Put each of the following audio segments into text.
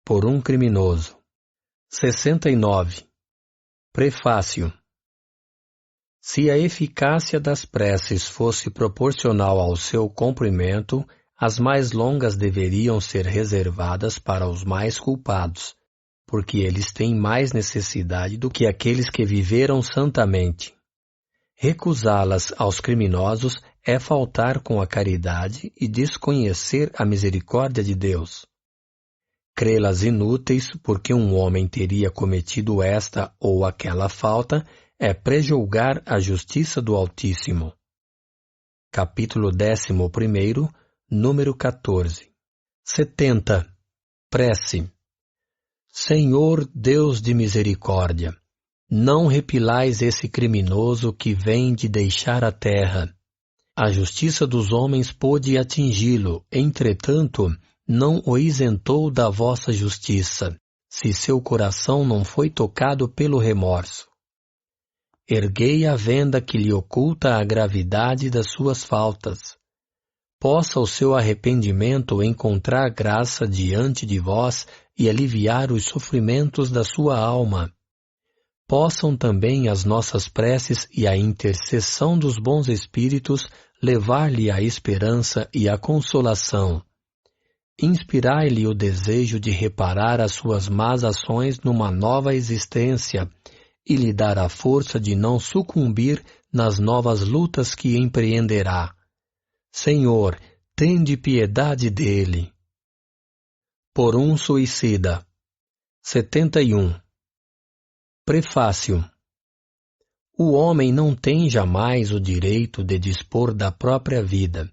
por um criminoso. 69. Prefácio. Se a eficácia das preces fosse proporcional ao seu cumprimento, as mais longas deveriam ser reservadas para os mais culpados, porque eles têm mais necessidade do que aqueles que viveram santamente. Recusá-las aos criminosos é faltar com a caridade e desconhecer a misericórdia de Deus. Crê-las inúteis porque um homem teria cometido esta ou aquela falta é prejulgar a justiça do Altíssimo. Capítulo 11, número 14. 70. Prece. Senhor Deus de misericórdia, não repilais esse criminoso que vem de deixar a terra. A justiça dos homens pôde atingi-lo, entretanto, não o isentou da vossa justiça, se seu coração não foi tocado pelo remorso. Erguei a venda que lhe oculta a gravidade das suas faltas. Possa o seu arrependimento encontrar graça diante de vós e aliviar os sofrimentos da sua alma. Possam também as nossas preces e a intercessão dos bons espíritos levar-lhe a esperança e a consolação. Inspirai-lhe o desejo de reparar as suas más ações numa nova existência e lhe dar a força de não sucumbir nas novas lutas que empreenderá. Senhor, tende piedade dele. Por um suicida. 71. Prefácio. O homem não tem jamais o direito de dispor da própria vida,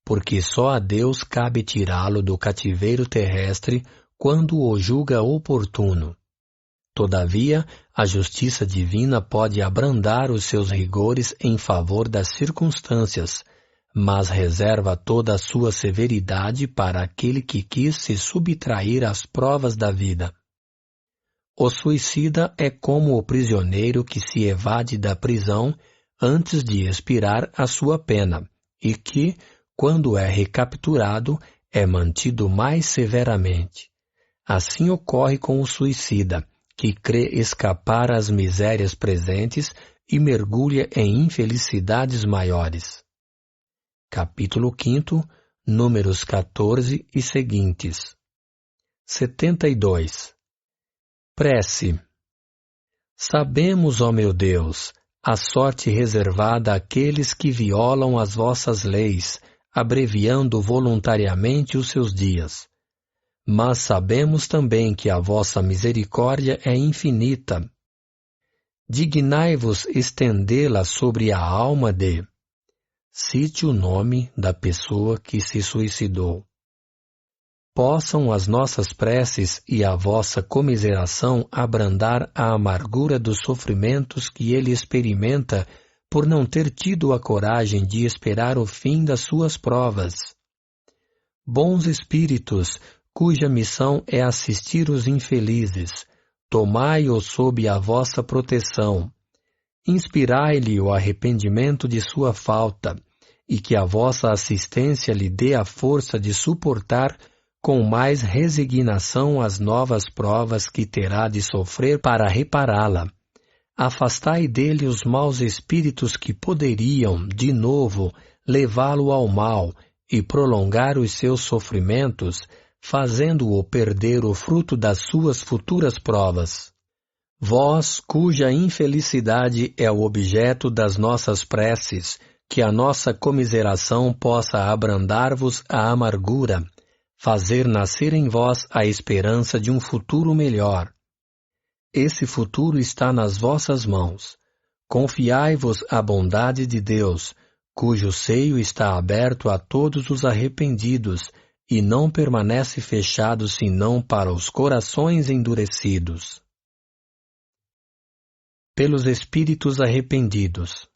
porque só a Deus cabe tirá-lo do cativeiro terrestre quando o julga oportuno. Todavia, a justiça divina pode abrandar os seus rigores em favor das circunstâncias, mas reserva toda a sua severidade para aquele que quis se subtrair às provas da vida. O suicida é como o prisioneiro que se evade da prisão antes de expirar a sua pena, e que, quando é recapturado, é mantido mais severamente. Assim ocorre com o suicida, que crê escapar às misérias presentes e mergulha em infelicidades maiores. Capítulo 5, números 14 e seguintes. 72. Prece. Sabemos, ó meu Deus, a sorte reservada àqueles que violam as vossas leis, abreviando voluntariamente os seus dias. Mas sabemos também que a vossa misericórdia é infinita. Dignai-vos estendê-la sobre a alma de... Cite o nome da pessoa que se suicidou. Possam as nossas preces e a vossa comiseração abrandar a amargura dos sofrimentos que ele experimenta por não ter tido a coragem de esperar o fim das suas provas. Bons espíritos, cuja missão é assistir os infelizes, tomai-o sob a vossa proteção. Inspirai-lhe o arrependimento de sua falta, e que a vossa assistência lhe dê a força de suportar com mais resignação as novas provas que terá de sofrer para repará-la. Afastai dele os maus espíritos que poderiam, de novo, levá-lo ao mal e prolongar os seus sofrimentos, fazendo-o perder o fruto das suas futuras provas. Vós, cuja infelicidade é o objeto das nossas preces, que a nossa comiseração possa abrandar-vos a amargura, fazer nascer em vós a esperança de um futuro melhor. Esse futuro está nas vossas mãos. Confiai-vos à bondade de Deus, cujo seio está aberto a todos os arrependidos e não permanece fechado senão para os corações endurecidos. Pelos espíritos arrependidos.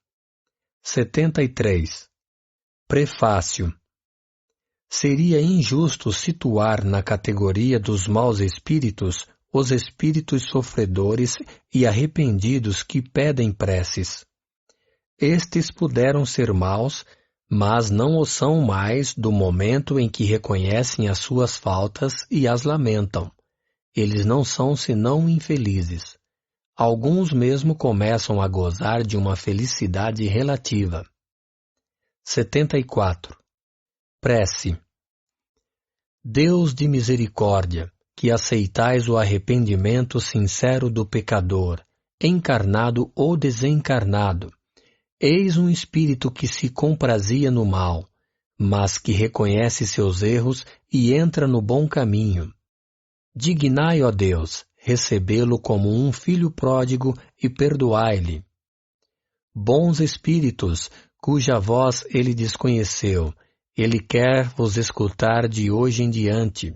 73. Prefácio. Seria injusto situar na categoria dos maus espíritos os espíritos sofredores e arrependidos que pedem preces. Estes puderam ser maus, mas não o são mais do momento em que reconhecem as suas faltas e as lamentam, eles não são senão infelizes. Alguns mesmo começam a gozar de uma felicidade relativa. 74. Prece. Deus de misericórdia, que aceitais o arrependimento sincero do pecador, encarnado ou desencarnado, eis um espírito que se comprazia no mal, mas que reconhece seus erros e entra no bom caminho. Dignai, ó Deus, recebê-lo como um filho pródigo e perdoai-lhe. Bons espíritos, cuja voz ele desconheceu, ele quer vos escutar de hoje em diante.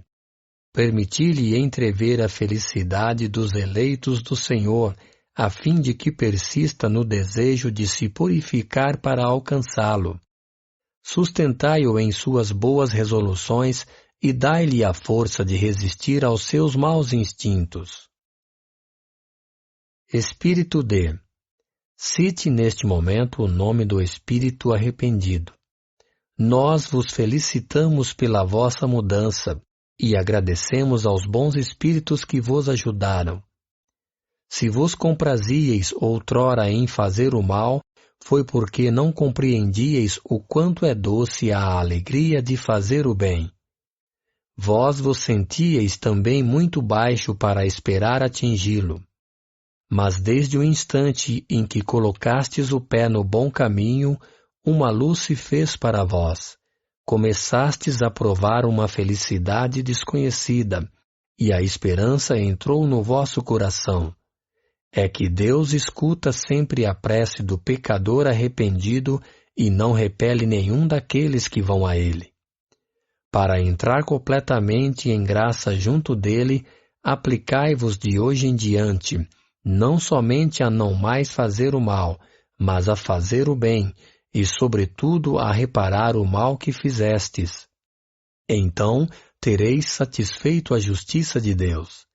Permiti-lhe entrever a felicidade dos eleitos do Senhor, a fim de que persista no desejo de se purificar para alcançá-lo. Sustentai-o em suas boas resoluções e dai-lhe a força de resistir aos seus maus instintos. Espírito D. Cite neste momento o nome do espírito arrependido. Nós vos felicitamos pela vossa mudança e agradecemos aos bons espíritos que vos ajudaram. Se vos comprazíeis outrora em fazer o mal, foi porque não compreendíeis o quanto é doce a alegria de fazer o bem. Vós vos sentíeis também muito baixo para esperar atingi-lo. Mas desde o instante em que colocastes o pé no bom caminho, uma luz se fez para vós. Começastes a provar uma felicidade desconhecida, e a esperança entrou no vosso coração. É que Deus escuta sempre a prece do pecador arrependido e não repele nenhum daqueles que vão a Ele. Para entrar completamente em graça junto dele, aplicai-vos de hoje em diante, não somente a não mais fazer o mal, mas a fazer o bem, e sobretudo a reparar o mal que fizestes. Então tereis satisfeito a justiça de Deus.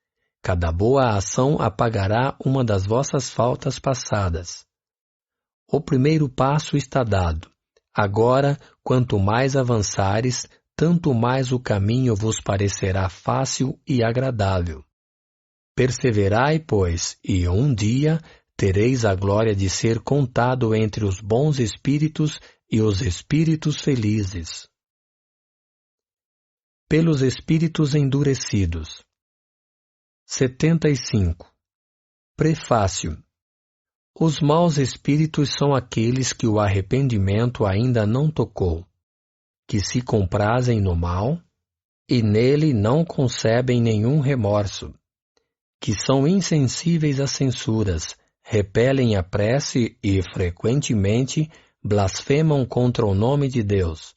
Cada boa ação apagará uma das vossas faltas passadas. O primeiro passo está dado. Agora, quanto mais avançares, tanto mais o caminho vos parecerá fácil e agradável. Perseverai, pois, e um dia tereis a glória de ser contado entre os bons espíritos e os espíritos felizes. Pelos espíritos endurecidos. 75. Prefácio. Os maus espíritos são aqueles que o arrependimento ainda não tocou, que se comprazem no mal e nele não concebem nenhum remorso, que são insensíveis às censuras, repelem a prece e, frequentemente, blasfemam contra o nome de Deus.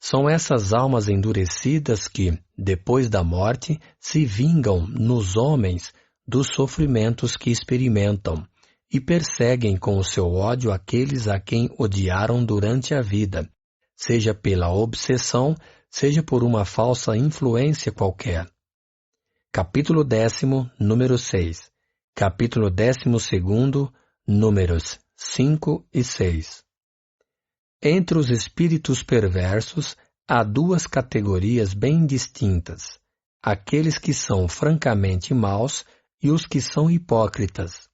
São essas almas endurecidas que, depois da morte, se vingam nos homens dos sofrimentos que experimentam e perseguem com o seu ódio aqueles a quem odiaram durante a vida, seja pela obsessão, seja por uma falsa influência qualquer. Capítulo 10, número 6. Capítulo 12, números 5 e 6. Entre os espíritos perversos, há duas categorias bem distintas: aqueles que são francamente maus e os que são hipócritas.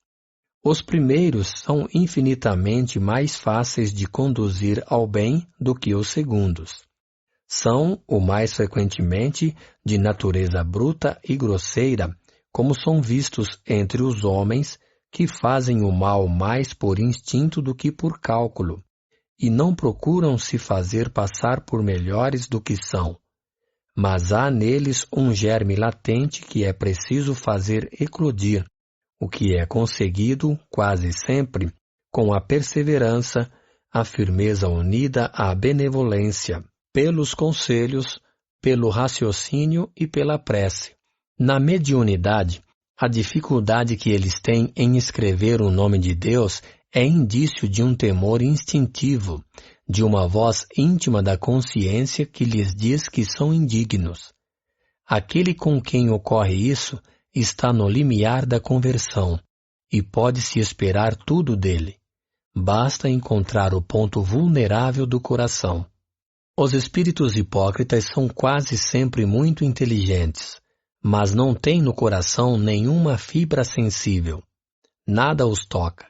Os primeiros são infinitamente mais fáceis de conduzir ao bem do que os segundos. São, o mais frequentemente, de natureza bruta e grosseira, como são vistos entre os homens que fazem o mal mais por instinto do que por cálculo, e não procuram se fazer passar por melhores do que são. Mas há neles um germe latente que é preciso fazer eclodir, o que é conseguido, quase sempre, com a perseverança, a firmeza unida à benevolência, pelos conselhos, pelo raciocínio e pela prece. Na mediunidade, a dificuldade que eles têm em escrever o nome de Deus é indício de um temor instintivo, de uma voz íntima da consciência que lhes diz que são indignos. Aquele com quem ocorre isso está no limiar da conversão, e pode-se esperar tudo dele. Basta encontrar o ponto vulnerável do coração. Os espíritos hipócritas são quase sempre muito inteligentes, mas não têm no coração nenhuma fibra sensível. Nada os toca.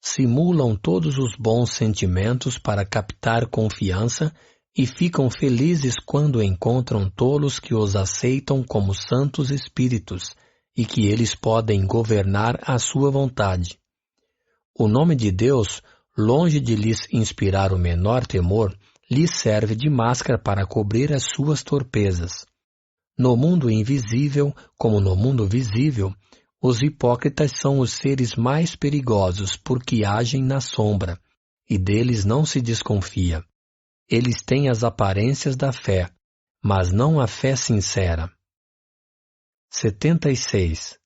Simulam todos os bons sentimentos para captar confiança e ficam felizes quando encontram tolos que os aceitam como santos espíritos e que eles podem governar à sua vontade. O nome de Deus, longe de lhes inspirar o menor temor, lhes serve de máscara para cobrir as suas torpezas. No mundo invisível, como no mundo visível, os hipócritas são os seres mais perigosos porque agem na sombra, e deles não se desconfia. Eles têm as aparências da fé, mas não a fé sincera. 76.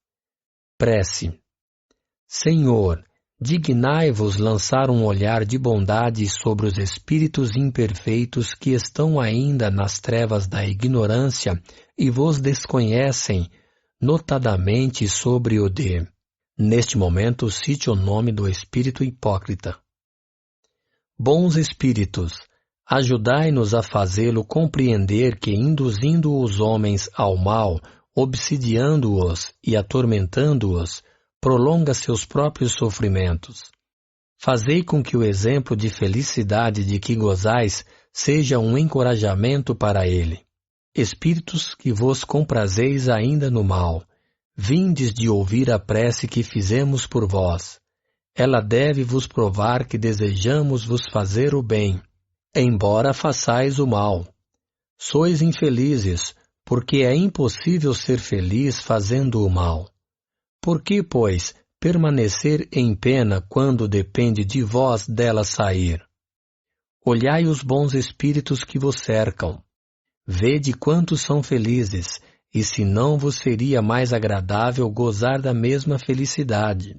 Prece. Senhor, dignai-vos lançar um olhar de bondade sobre os espíritos imperfeitos que estão ainda nas trevas da ignorância e vos desconhecem, notadamente sobre o de... Neste momento, cite o nome do espírito hipócrita. Bons espíritos, ajudai-nos a fazê-lo compreender que, induzindo os homens ao mal, obsidiando-os e atormentando-os, prolonga seus próprios sofrimentos. Fazei com que o exemplo de felicidade de que gozais seja um encorajamento para ele. Espíritos que vos comprazeis ainda no mal, vindes de ouvir a prece que fizemos por vós. Ela deve vos provar que desejamos vos fazer o bem, embora façais o mal. Sois infelizes, porque é impossível ser feliz fazendo o mal. Por que, pois, permanecer em pena quando depende de vós dela sair? Olhai os bons espíritos que vos cercam. Vede quantos são felizes, e se não vos seria mais agradável gozar da mesma felicidade.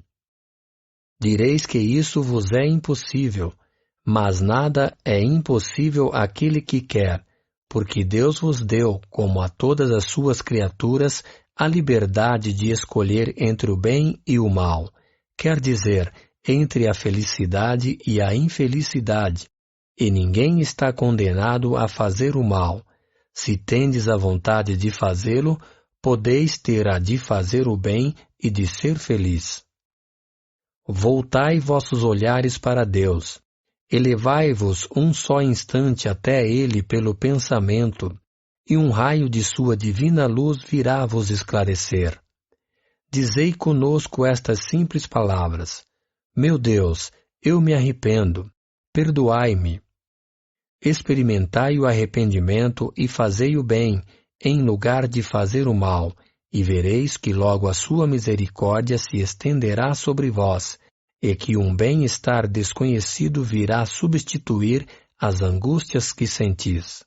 Direis que isso vos é impossível, mas nada é impossível àquele que quer, porque Deus vos deu, como a todas as suas criaturas, a liberdade de escolher entre o bem e o mal, quer dizer, entre a felicidade e a infelicidade, e ninguém está condenado a fazer o mal. Se tendes a vontade de fazê-lo, podeis ter a de fazer o bem e de ser feliz. Voltai vossos olhares para Deus. Elevai-vos um só instante até Ele pelo pensamento, e um raio de sua divina luz virá vos esclarecer. Dizei conosco estas simples palavras: Meu Deus, eu me arrependo, perdoai-me. Experimentai o arrependimento e fazei o bem, em lugar de fazer o mal, e vereis que logo a sua misericórdia se estenderá sobre vós, e que um bem-estar desconhecido virá substituir as angústias que sentis.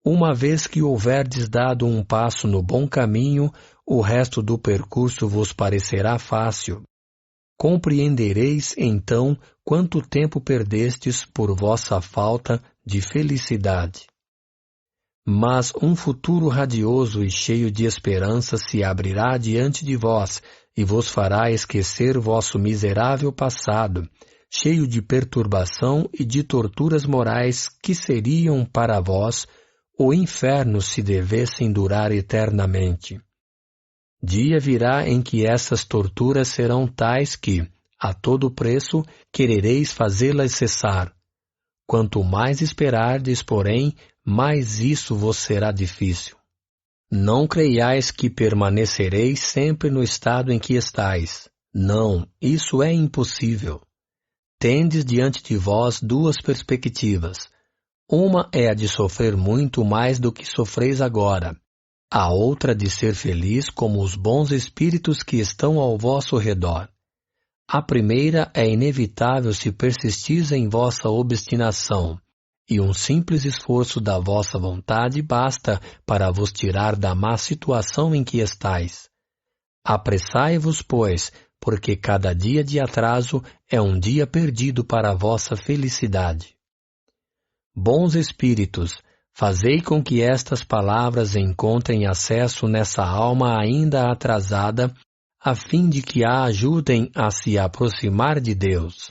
Uma vez que houverdes dado um passo no bom caminho, o resto do percurso vos parecerá fácil. Compreendereis, então, quanto tempo perdestes por vossa falta de felicidade. Mas um futuro radioso e cheio de esperança se abrirá diante de vós e vos fará esquecer vosso miserável passado, cheio de perturbação e de torturas morais que seriam para vós o inferno se devessem durar eternamente. Dia virá em que essas torturas serão tais que, a todo preço, querereis fazê-las cessar. Quanto mais esperardes, porém, mais isso vos será difícil. Não creiais que permanecereis sempre no estado em que estáis. Não, isso é impossível. Tendes diante de vós duas perspectivas. Uma é a de sofrer muito mais do que sofreis agora. A outra de ser feliz como os bons espíritos que estão ao vosso redor. A primeira é inevitável se persistis em vossa obstinação, e um simples esforço da vossa vontade basta para vos tirar da má situação em que estáis. Apressai-vos, pois, porque cada dia de atraso é um dia perdido para a vossa felicidade. Bons espíritos, fazei com que estas palavras encontrem acesso nessa alma ainda atrasada, a fim de que a ajudem a se aproximar de Deus.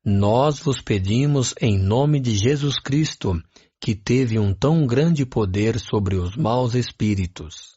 Nós vos pedimos em nome de Jesus Cristo, que teve um tão grande poder sobre os maus espíritos.